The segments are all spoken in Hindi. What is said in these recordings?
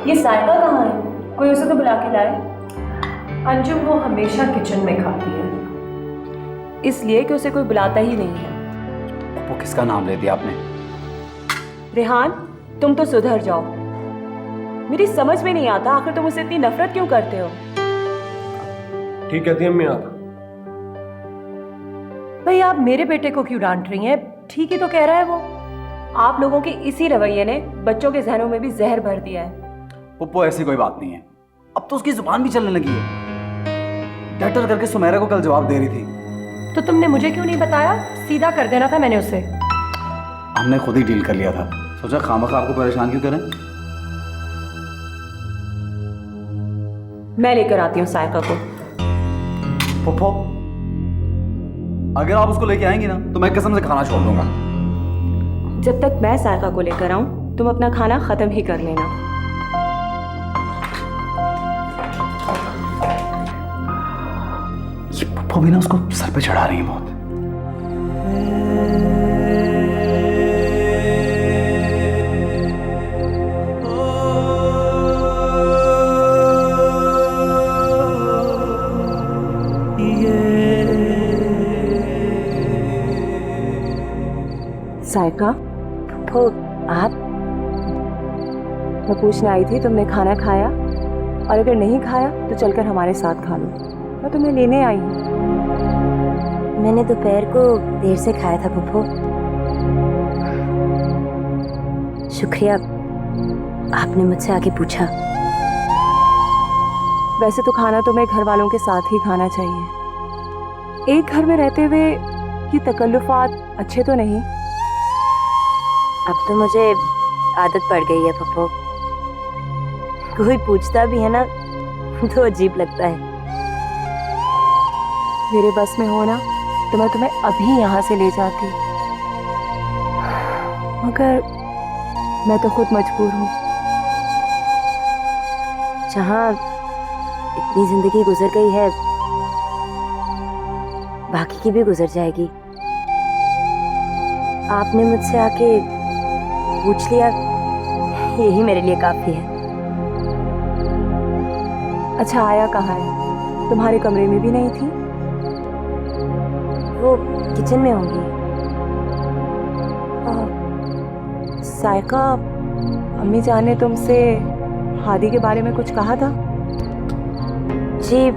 ये साइका कहाँ है? कोई उसे तो बुला के लाए। अंजुम वो हमेशा किचन में खाती है, इसलिए कि उसे कोई बुलाता ही नहीं है। वो किसका नाम ले दिया आपने? रेहान, तुम तो सुधर जाओ। मेरी समझ में नहीं आता आखिर तुम उससे इतनी नफरत क्यों करते हो। ठीक कहती हैं अम्मी आप। भाई आप मेरे बेटे को क्यों डांट रही हैं? ठीक ही तो कह रहा है वो। आप लोगों के इसी रवैये ने बच्चों के जहनों में भी जहर भर दिया है। पुप्पो ऐसी कोई बात नहीं है, अब तो उसकी जुबान भी चलने लगी है। डर करके सुमेरा को कल जवाब दे रही थी। तो तुमने मुझे क्यों नहीं बताया? सीधा कर देना था मैंने उसे। हमने खुद ही डील कर लिया था, सोचा खामखा आपको परेशान क्यों करें। मैं लेकर आती हूँ साइका को। पुप्पो अगर आप उसको लेके आएंगी ना तो मैं कसम से खाना छोड़ दूंगा। जब तक मैं साइका को लेकर आऊं तुम अपना खाना खत्म ही कर लेना। ये पुप्पो भी ना उसको सर पे चढ़ा रही है बहुत। साइका, फूफो, आप? मैं पूछने आई थी तुमने खाना खाया, और अगर नहीं खाया तो चलकर हमारे साथ खा लो। मैं तुम्हें लेने आई हूँ। मैंने दोपहर को देर से खाया था फूफो। शुक्रिया, आपने मुझसे आके पूछा। वैसे तो खाना तुम्हें घर वालों के साथ ही खाना चाहिए। एक घर में रहते हुए ये तकल्लुफात अच्छे तो नहीं। अब तो मुझे आदत पड़ गई है पप्पो। कोई पूछता भी है ना तो अजीब लगता है। मेरे बस में हो ना तो मैं तुम्हें अभी यहाँ से ले जाती, मगर मैं तो खुद मजबूर हूँ। जहाँ इतनी जिंदगी गुजर गई है, बाकी की भी गुजर जाएगी। आपने मुझसे आके पूछ लिया, यही मेरे लिए काफी है। अच्छा, आया कहाँ है? तुम्हारे कमरे में भी नहीं थी? वो किचन में होंगी। साइका, अम्मी जान ने तुमसे हादी के बारे में कुछ कहा था? जी,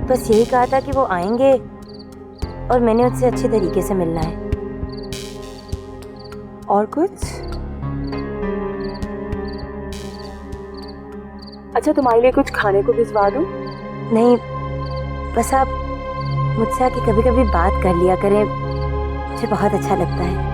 बस यही कहा था कि वो आएंगे और मैंने उससे अच्छे तरीके से मिलना है। और कुछ? अच्छा, तुम्हारे लिए कुछ खाने को भिजवा दूं? नहीं, बस आप मुझसे आके कभी कभी बात कर लिया करें, मुझे बहुत अच्छा लगता है।